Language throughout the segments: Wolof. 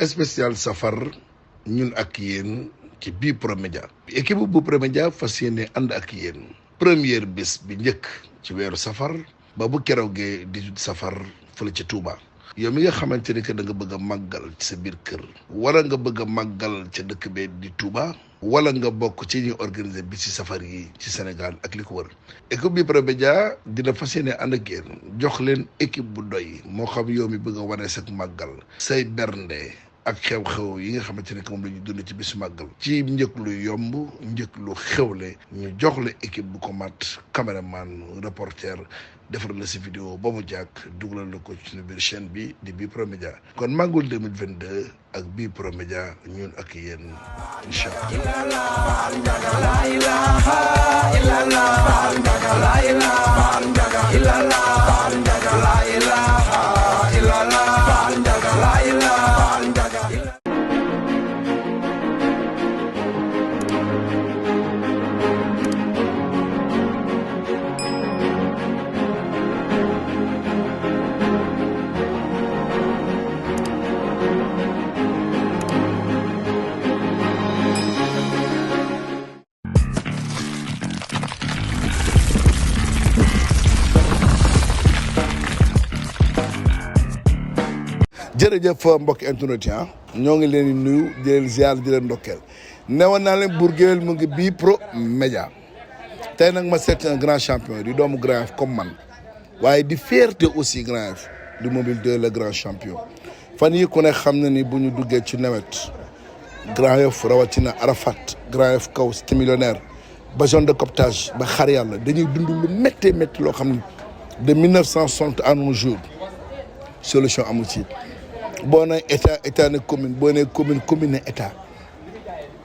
spécial safar ñun ak yéen ci bii Promédia équipe bu Promédia fas yéene ànd ak yéen première bés bi njëkk ci weeru safar ba bu keroogee 18 safar fële ca Touba. yow mi nga xamante ni que da nga bëgg a màggal ci sa biir kër wala nga bëgg a màggal ca dëkk bee di Touba wala nga bokk ci ñuy organiser bi ci safar yi ci Sénégal ak li ko wër équipe bi Promédia dina fas yéene ànd ak yéen jox leen équipe bu doy moo xam yow mi bëgg a wane sa màggal say bernde ak xew-xew yi nga xamante ne que moom la ñu dund ci bisu màggal ci njëkk lu yomb njëkk lu xewle ñu jox la équipe bu ko mat caméraman reporter defar la si vidéo ba mu jàkk dugalal la ko ci suñu biir chaîne bi di bii Promédia kon màggul 2022 ak bii Promédia ñun ak yéen incha jërëjëf mbokki internet ñoo ngi leen di nuyu di leen ziar di leen ndokkeel newoon naa leen Bour Gueweul mu ngi bii Promédia tey nag ma seet un grand champion di doomu Grand Yoff comme man waaye di fierté aussi Grand Yoff di Mobile 2 le grand champion fan yi ku ne xam na ni bu ñu duggee ci nawet Grand Yoff rawatina Arafat Grand Yoff kaw ci millionnaire ba zone de captage ba xar yàlla dañuy dund lu méttee métti loo xam ne de 1960 à nos jours solution amu ci boo nee état ne commune boo nee commune ne état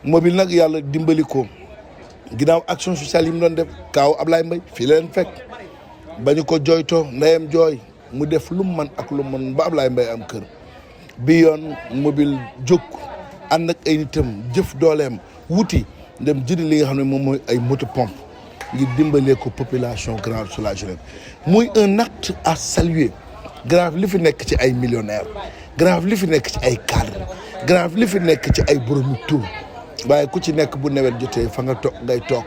Mobile nag yàlla dimbali ko ginnaaw action sociale yi mu doon def kaaw Ablaye Mbaye fii leen fekk ba ñu ko jooytoo ndeyam jooy mu def lu man ak lu man ba Ablaye Mbaye am kër bi yoon Mobile jóg ànd ak ay nitam jëf dooleem wuti dem jëndi li nga xam ne moom mooy ay moto pompe ngir dimbalee ko population Grand Yoff sur la jeunesse muy un acte à saluer. Grand Yoff li fi nekk ci ay millionnaires Grand Yoff li fi nekk ci ay cadres Grand Yoff li fi nekk ci ay boromi tur waaye ku ci nekk bu nawet jotee fa nga toog ngay toog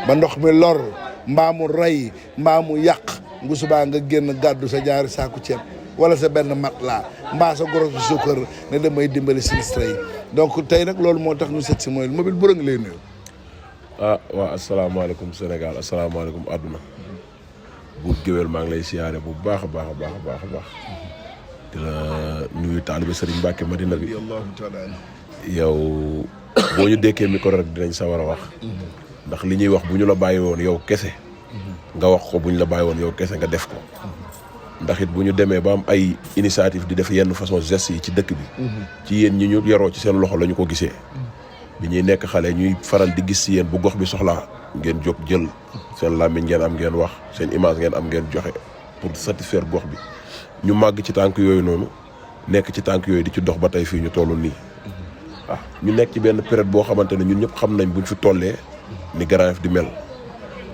ba ndox mi lor mbaa mu rey mbaa mu yàq ngu subaa nga génn gàddu sa jaari saaku ceeb wala sa benn matelas mbaa sa goro su suukar ne damay dimbali sinistre yi donc tey nag loolu moo tax ñu seet si mooy Mobile bu ngi lay nuyu. waaw asalaamaaleykum Sénégal asalaamaaleykum àdduna. Bour Gueweul maa ngi lay siyaare bu baax a baax a baax a baax a baax di la nuyu taalibe Serigne Mbacke Madina bi yow boo ñu dékkee micro rek dinañ sawar a wax ndax li ñuy wax bu ñu la bàyyi woon yow kese nga wax ko bu ñu la bàyyi woon yow kese nga def ko ndax it bu ñu demee ba am ay initiative di def yenn façon gestes yi ci dëkk bi ci yéen ñi ñu yaroo ci seen loxo la ñu ko gisee bi ñuy nekk xale ñuy faral di gis si yéen bu gox bi soxlaa ngeen jóg jël seen làmmiñ ngeen am ngeen wax seen image ngeen am ngeen joxe pour satisfaire gox bi ñu màgg ci tànk yooyu noonu nekk ci tànk yooyu di ci dox ba tey fii ñu toll nii waaw ñu nekk ci benn période boo xamante ne ñun ñëpp xam nañ buñ fi tollee ni Grand Yoff di mel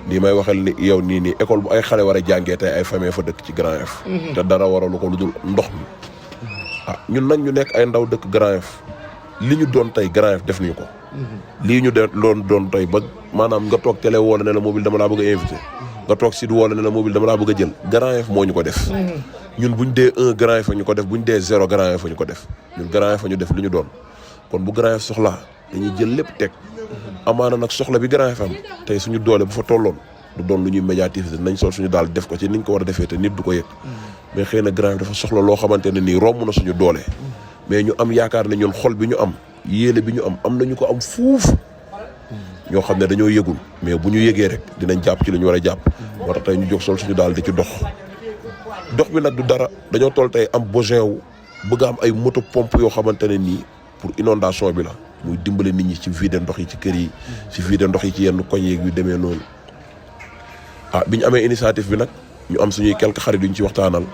lii may waxal ni yow nii école bu ay xale war a jàngee tey ay famille fa dëkk ci Grand Yoff te dara waralu ko lu dul ndox mi ñun nag ñu nekk ay ndaw dëkk Grand Yoff li ñu doon tey Grand Yoff def nañu ko lii ñu doon tey ba maanaam nga toog télé woo la ne la Mobile dama laa bëgg a invité nga toog site woo la ne la Mobile dama laa bëgg a jël Grand Yoff moo ñu ko def ñun buñ dee 1 Grand Yoff ñu ko def buñ dee 0 Grand Yoff ñu ko def ñun Grand Yoff ñu def li ñu doon kon bu Grand Yoff soxlaa dañuy jël lépp teg amaana nag soxla bi Grand Yoff am tey suñu doole bu fa tolloon du doon lu ñuy médiatiser nañ sol suñu daal def ko ci niñ ko war a defee te nit du ko yëg mais xëy na Grand Yoff dafa soxla loo xamante ne nii romb na suñu doole mais ñu am yaakaar ne ñun xol bi ñu am yéene bi ñu am nañu ko am fuuf ñoo xam ne dañoo yëgul mais bu ñu yëgee rek dinañ jàpp ci li ñu war a jàpp moo tax tey ñu jóg sol suñu daal di ci dox bi nag du dara dañoo toll tey am besoin wu bëgg am ay moto pompe yoo xamante ne nii pour inondation bi la muy dimbale nit ñi ci vider ndox yi ci kër yi ci vider ndox yi ci yenn koñ yeeg yu demee noonu bi ñu amee initiative bi nag ñu am suñuy quelques xarit yu ñu ci waxtaanal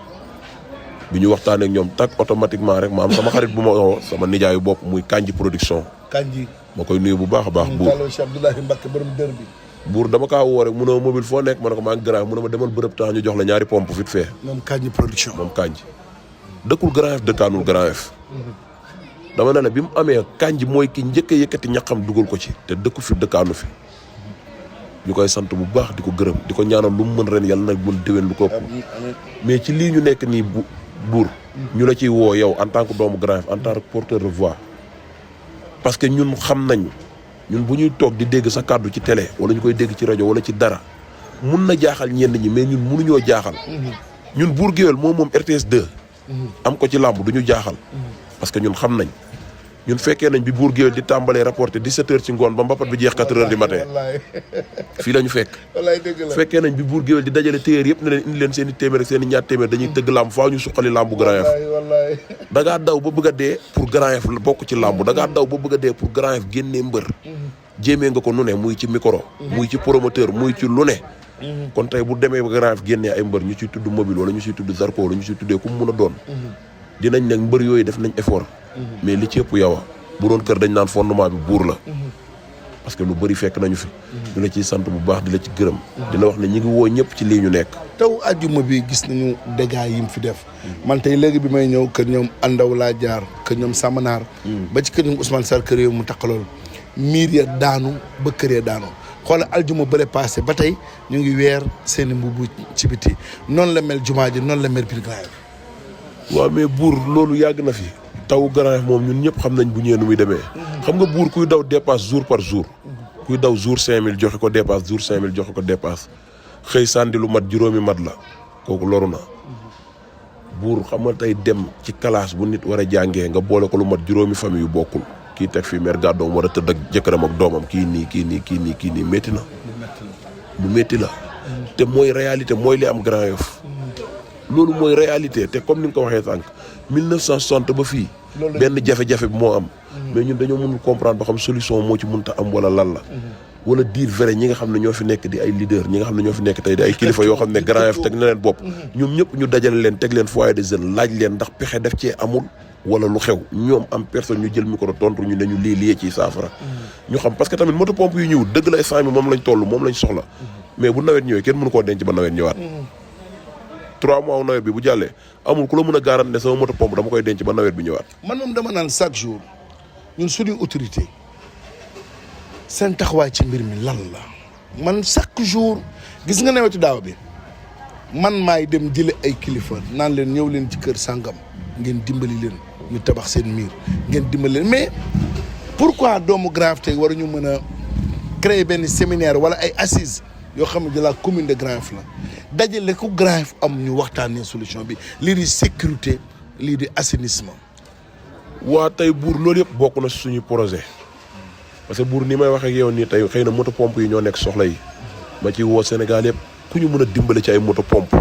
bi ñu waxtaanee ak ñoom tak automatiquement rek ma am sama xarit bu ma woo sama nijaayu bopp muy Kanji production. Kanji ma koy nuyu bu baax a baax. Buur Cheikh Abdoulaye Mbacke borom dër bi. Buur dama kaa woo rek mu ne ma Mobile foo nekk ma ne ko maa ngi Grand Yoff mu ne ma demal bërëb temps ñu jox la ñaari pompe vite fait. moom Kanji production moom Kanji dëkkul Grand Yoff dëkkaanul Grand Yoff dama ne la bi mu amee Kandji mooy ki njëkk a yëkkati ñaqam dugal ko ci te dëkku fi dëkkaanu fi ñu koy sant bu baax di ko gërëm di ko ñaanal lu mu mën ren yàlla nag mën déwén lu ko ëpp mais ci lii ñu nekk nii buur ñu la ciy woo yow en tant que doomu Grand Yoff en tant que porteur de voix parce que ñun xam nañ ñun bu ñuy toog di dégg sa kàddu ci télé wala ñu koy dégg ci rajo wala ci dara mun na jaaxal ñenn ñi mais ñun mënuñoo jaaxal ñun Bour Gueweul moom RTS 2 am ko ci làmb du ñu jaaxal parce que ñun xam nañ ñun fekkee nañ bi Bour Gueweul di tàmbalee rapporté 17h ci ngoon ba mbapat bi jeex 4h du matin fii la ñu fekk fekkee nañ bi Bour Gueweul di dajale téyeer yëpp ne leen indi leen seen i téeméer ak seen i ñaar téeméer dañuy tëgg làmb faaw ñu suqali làmbu Grand Yoff da ngaa daw ba bëgg a dee pour Grand Yoff la bokk ci làmb da ngaa daw ba bëgg a dee pour Grand Yoff génnee mbër jéemee nga ko nu ne muy ci micro muy ci promoteur muy ci lu ne kon tey bu demee ba Grand Yoff génnee ay mbër ñu ciy tudd mobile wala ñu ciy tudd Zarko wala ñu ciy tuddee ku mu mun a doon dinañ ne mbër yooyu def nañ effort mais li ci ëpp yow bu doon kër dañ naan fondement bi buur la parce que lu bëri fekk nañu fi ñu la ciy sant bu baax di la ci gërëm di la wax ne ñi ngi woo ñëpp ci lii ñu nekk taw àjjuma bi gis nañu dégâts yi mu fi def man tey léegi bi may ñëw kër ñoom Andaw laa jaar kër ñoom Samanaar ba ci kër ñoom Ousmane Sarr kër yow mu taqalool miir ya daanu ba kër ya daanu xoolal aljuma bële passé ba tey ñu ngi weer seen i mbubu ci biti noonu la mel jumaa ji noonu la mel biir Grand Yoff waaw mais buur loolu yàgg na fi taw Grand Yoff moom ñun ñëpp xam nañ bu ñëwee nu muy demee xam nga buur kuy daw dépasse jour par jour kuy daw jour 5000 joxe ko dépasse jour 5000 joxe ko dépasse xëy sànni lu mat juróomi mat la kooku loru na buur xam nga tey dem ci classe bu nit war a jàngee nga boole ko lu mat juróomi famille yu bokkul kii teg fii mère gàddoom war a tëdd ak jëkkëram ak doomam kii nii métti na lu métti la te mooy réalité mooy li am Grand Yoff loolu mooy réalité te comme ni nga ko waxee sànq 1960 ba fii benn jafe-jafe bi moo am mais ñun dañoo mënul comprendre ba xam solution moo ci mënta am wala lan la wala dire vrai ñi nga xam ne ñoo fi nekk di ay leader ñi nga xam ne ñoo fi nekk tey di ay kilifa yoo xam ne Grand Yoff teg na leen bopp ñoom ñëpp ñu dajale leen teg leen foyer des jeunes laaj leen ndax pexe def cee amul wala lu xew ñoom am personne ñu jël micro tontu ñu ne ñu lii ci saafara ñu xam parce que tamit moto pompe yu ñëw dëgg la instant bi moom lañ toll moom lañ soxla mais bu nawet ñëwee kenn mënu koo denc ba nawet ñëwaat 3 mois nawet bi bu jàllee amul ku la mën a garanti ne sama moto pompe dama koy denc ba nawet bi ñëwaat. man moom dama naan chaque jour ñun suñuy autorité seen taxawaay ci mbir mi lan la man chaque jour gis nga nawetu daaw bi man maay dem jële ay kilifa naan leen ñëw leen ci kër sàngam ngeen dimbali leen ñu tabax seen miir ngeen dimbali leen mais pourquoi doomu Grand Yoff tey waruñu mën a créer benn séminaire wala ay assises yoo xam ne de la commune de Grand Yoff la dajale ko Grand Yoff am ñu waxtaanee solution bi lii di sécurité lii di assainissement. waa tey buur loolu yëpp bokk na suñu projet parce que buur ni may waxee ak yow nii tey xëy na moto pompe yi ñoo nekk soxla yi ma ci woo Sénégal yëpp ku ñu mën a dimbale ci ay moto pompe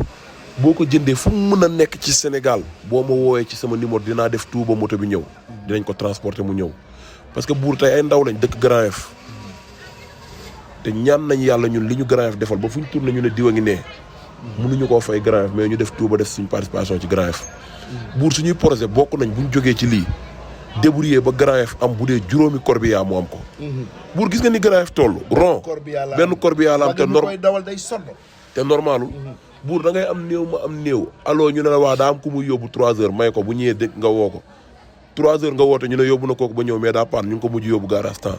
boo ko jëndee fu mu mën a nekk ci Sénégal boo ma woowee ci sama numéro dinaa def tout ba moto bi ñëw dinañ ko transporter mu ñëw parce que buur tey ay ndaw lañ dëkk Grand Yoff te ñaan nañ yàlla ñun li ñu Grand Yoff defal ba fu ñu tourné ñu ne diwa ngi nee mënuñu koo fay Grand Yoff mais ñu def tout ba def suñu participation ci Grand Yoff buur suñuy projet bokk nañ bu ñu jógee ci lii débrouiller ba Grand Yoff am bu dee juróomi corbillard mu am ko buur gis nga ni Grand Yoff toll rond benn corbillard la am te normalul buur da ngay am néew ma am néew alors ñu ne la wax daa am ku muy yóbbu 3 heures may ko bu ñëwee dëkk nga woo ko 3 heures nga woote ñu ne yóbbu na kooku ba ñëw mais daa paan ñu ngi ko mujj yóbbu garage temps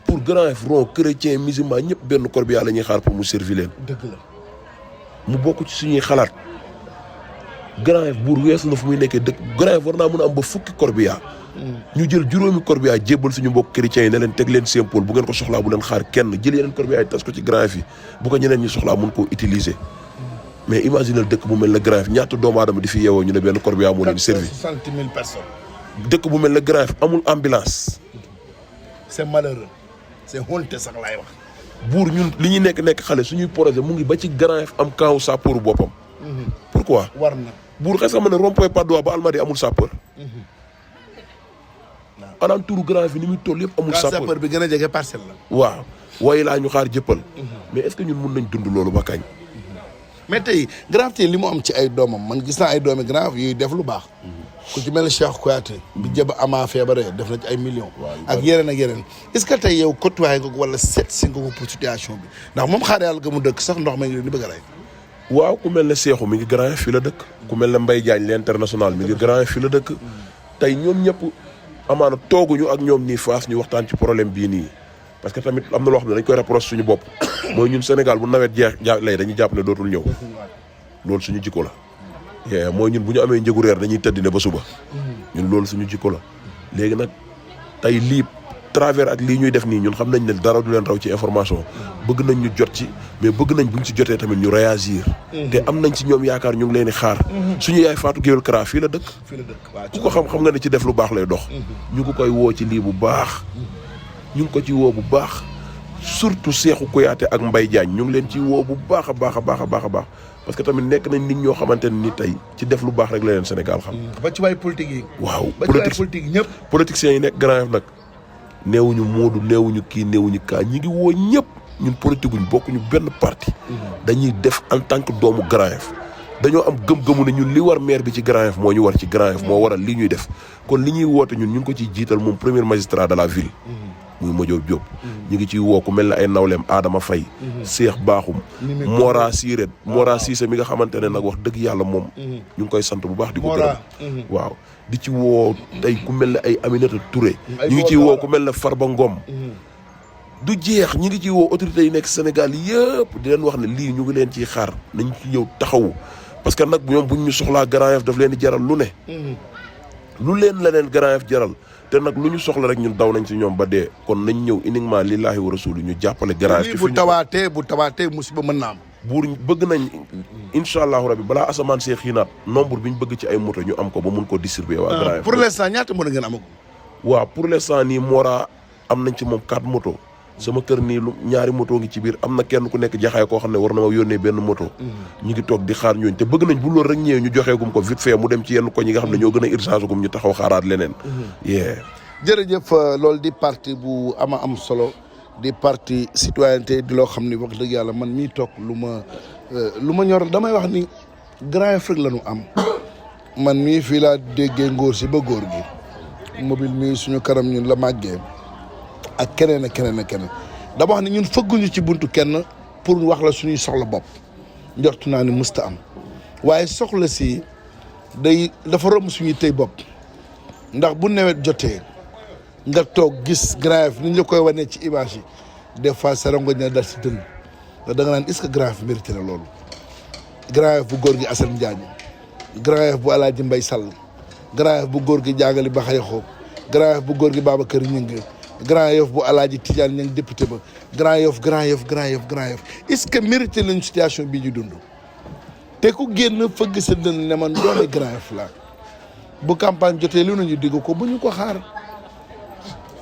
pour Grand Yoff rond chrétien musulman ñëpp benn corbillard la ñuy xaar pour mu servir leen. dëgg la mu bokk ci suñuy xalaat Grand Yoff buur weesu na fu muy nekkee dëkk Grand Yoff war naa mën a am ba fukki corbillard ñu jël juróomi corbillard jébbal suñu mbokk chrétiens yi ne leen teg leen symbole bu ngeen ko soxlaa bu leen xaar kenn jël yeneen corbillard yi tas ko ci Grand Yoff yi bu ko ñeneen ñi soxlaa mun koo utiliser mais imaginal dëkk bu mel ne Grand Yoff ñaata doomu aadama di fi yeewoo ñu ne benn corbillard moo leen servi 60 000 personnes. dëkk bu mel ne Grand Yoff amul ambulance. c'est malheureux c'est honte sax laay wax. buur ñun li ñuy nekk xale suñuy projet mu ngi ba ci Grand Yoff am camp sapeur boppam. pourquoi. war na buur xëy na ne rond-point Patte d'Oie ba Almadies amul sapeur. alentour Grand Yoff ni muy toll yëpp amul sapeur bi gën a jege parcelle la. waaw waaye laa ñu xaar jëppal. mais est-ce que ñun mun nañ dund loolu ba kañ. mais tey Grand Yoff tey li mu am ci ay doomam man gis naa ay doomi Grand Yoff yuy def lu baax. ku ci mel ne Cheikh Kouyaté. bi jëba amaa feebaree def na ci ay millions. ak yeneen est-ce que tey yow côtoyé nga ko wala seet si nga ko pour situation bi ndax moom xaar yàlla ga mu dëkk sax ndox ma ngi leen di bëgg a rey. waaw ku mel ne Cheikhou mi ngi Grand Yoff fii la dëkk. ku mel ne Mbaye Diagne l'international mi ngi Grand Yoff fii la dëkk. tey ñoom ñëpp amaana tooguñu ak ñoom nii Fass ñu waxtaan ci problème bii nii parce que tamit am na loo xam ne dañ koy reproche suñu bopp mooy ñun Sénégal bu nawet lay dañuy jàpp ne dootul ñëw loolu suñu jikko la mooy ñun bu ñu amee njëgu reer dañuy tëdd ne ba suba ñun loolu suñu jikko la léegi nag tey lii travers ak lii ñuy def nii ñun xam nañ ne dara du leen raw ci information bëgg nañ ñu jot ci mais bëgg nañ buñ ci jotee tamit ñu réagir te am nañ ci ñoom yaakaar ñu ngi leen di xaar suñu yaay Fatou Guewel Kara fii la dëkk ku ko xam nga ne ci def lu baax lay dox ñu ngi koy woo ci lii bu baax ñu ngi ko ci woo bu baax surtout Cheikhou Kouyaté ak Mbaye Diagne ñu ngi leen ci woo bu baax a baax a baax a baax a baax parce que tamit nekk nañ nit ñoo xamante ne ni tey ci def lu baax rek la leen Sénégal xam ba ci waay politique yi waaw ba ci waay politique ñëpp politiciens yi nekk Grand Yoff nag néewuñu Moodu néewuñu kii néewuñu kaa ñi ngi woo ñëpp ñun politique guñ bokkuñu benn parti dañuy def en tant que doomu Grand Yoff dañoo am gëm-gëmu ne ñun li war maire bi ci Grand Yoff moo ñu war ci Grand Yoff moo waral li ñuy def kon li ñuy woote ñun ñu ngi ko ciy jiital moom premier magistrat de la ville muy Madiop Diop ñu ngi ciy woo ku mel ne ay nawleem Adama Faye Cheikh Bakhoum Mora Siret Mora Cissé mi nga xamante ne nag wax dëgg yàlla moom ñu ngi koy sant bu baax di ko gërëm waaw di ci woo tey ku mel ne ay Aminata Touré ñu ngi ciy woo ku mel ne Farba Ngom du jeex ñi ngi ciy woo autorités yi nekk Sénégal yëpp di leen wax ne lii ñu ngi leen ciy xaar nañ ci ñëw taxawu parce que nag ñoom buñ ñu soxlaa Grand Yoff daf leen di jaral lu ne lu leen la leen Grand Yoff jaral te nag lu ñu soxla rek ñun daw nañ ci ñoom ba dee kon nañ ñëw uniquement lillaahi wa rasuuli ñu jàppale Grand Yoff bu tawaatee musiba mën na am buur bëgg nañ incha allahu rabi balaa asamaan see xiinaat nombre bi ñu bëgg ci ay moto ñu am ko ba mun koo distribuer waa Grand Yoff pour l'instant ñaata moto ngeen amagum waaw pour l'instant nii Mora am nañ ci moom 4 moto sama kër nii lu ñaari moto ngi ci biir am na kenn ku nekk jaxaay koo xam ne war na ma yónnee benn moto ñu ngi toog di xaar ñooñu te bëgg nañ bu loolu rek ñëwee ñu joxeegum ko vite fait mu dem ci yenn ko ñi nga xam ne ñoo gën a urgence gum ñu taxaw xaaraat leneen jërëjëf loolu di parti bu ama am solo di parti citoyenneté di loo xam ni wax dëgg yàlla man mii toog lu ma ñor damay wax ni Grand Yoff rek la ñu am man mii fii laa déggee ngóor si ba góor gi mobile mii suñu kanam ñun la màggee ak keneen ak keneen ak keneen dama wax ne ñun fëgguñu ci buntu kenn pour wax la suñuy soxla bopp njortu naa ni musta am waaye soxla si dafa romb suñuy tey bopp ndax bu nawet jotee nga toog gis Grand Yoff ni ñu la koy wanee ci image yi des fois sa rongoñ na dal si dënn da nga naan est-ce que Grand Yoff mérité na loolu Grand Yoff bu góor gi Assane Diagne Grand Yoff bu Alaaji Mbay Sall Grand Yoff bu góor gi jaagali ba xayaxoo Grand Yoff bu góor gi Babacar Ñing Grand Yoff bu Alaaji Tidiane Ñang député ba Grand Yoff est-ce que mérité nañu situation bii ñu dund te ku génn fëgg sa dënn ne man doomi Grand Yoff laa bu campagne jotee lu nañu digg ko bu ñu ko xaar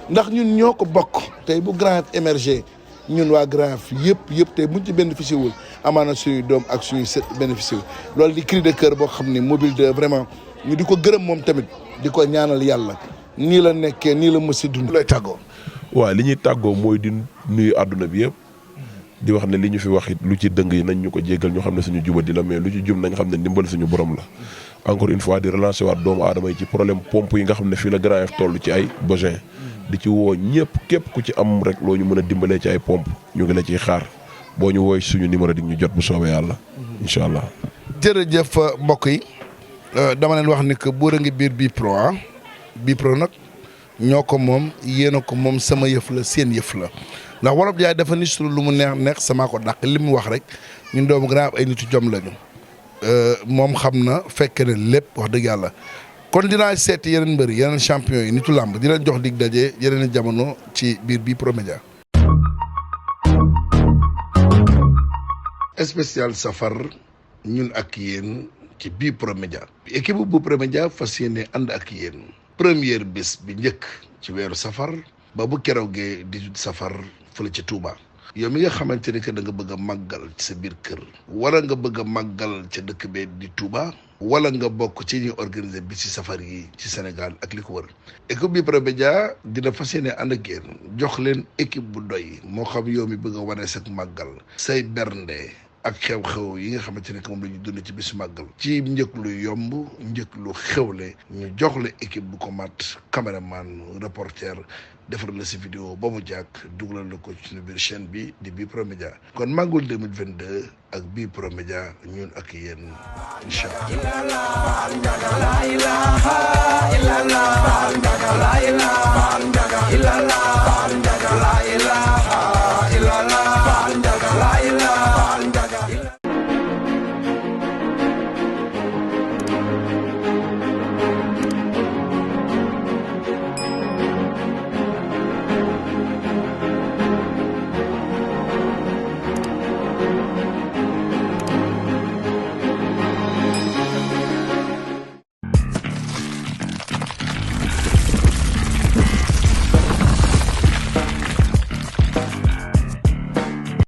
ndax ñun ñoo ko bokk tey bu Grand Yoff émergé ñun waa Grand Yoff yëpp tey buñ ci bénéficié wul amaana suñuy doom ak suñuy sët bénéficié wul loolu di cri de cœur boo xam ne mobile de vraiment ñu di ko gërëm moom tamit di ko ñaanal yàlla nii la nekkee nii la mësi dund lay tàggoo waaw li ñuy tàggoo mooy di nuyu àdduna bi yëpp di wax ne li ñu fi wax it lu ci dëng yi nañ ñu ko jéggal ñu xam ne suñu jubadi la mais lu ci jub nañ xam ne ndimbal suñu borom la encore une fois di relancer waat doomu aadama yi ci problème pompe yi nga xam ne fii la Grand Yoff toll ci ay besoin di ci woo ñëpp képp ku ci am rek loo ñu mën a dimbalee ci ay pompe ñu ngi la ciy xaar boo ñu wooy suñu numéro di ñu jot bu soobee yàlla incha allah. jërëjëf mbokk yi dama leen wax ni que buur a ngi biir Bipro nag ñoo ko moom yéen a ko moom sama yëf la seen yëf la ndax wolof jaay dafa ni lu mu neex sama ko dàq li mu wax rek ñun doomu Grand Yoff ay nitu jom lañu moom xam na fekk na lépp wax dëgg yàlla kon dinaa seeti yeneen mbëri yeneen champion yi nitu làmb di leen jox dig daje yeneen jamono ci biir Bipro Média. spécial safar ñun ak yéen ci Bipro Média. équipe bu Bipro Média fas yéene ànd ak yéen. première bés bi njëkk ci weeru safar ba bu keroogee 18 safar fële ci Touba yow mi nga xamante ne que da nga bëgg a màggal ci sa biir kër wala nga bëgg a màggal ca dëkk bee di Touba wala nga bokk ci ñuy organiser bi ci safar yi ci Sénégal ak li ko wër équipe Bipro Média dina fas yéene ànd ak yéen jox leen équipe bu doy moo xam yow mi bëgg a wane sa màggal say bernde ak xew-xew yi nga xamante ne que moom la ñu dund ci bisu màggal ci njëkk lu yomb njëkk lu xewle ñu jox la équipe bu ko mat caméraman reporter defar la si vidéo ba mu jàkk dugalal la ko ci suñu biir chaîne bi di Bipro Média kon màggul 2022 ak Bipro Média ñun ak yéen incha allah. illallah, la ilaha illallah.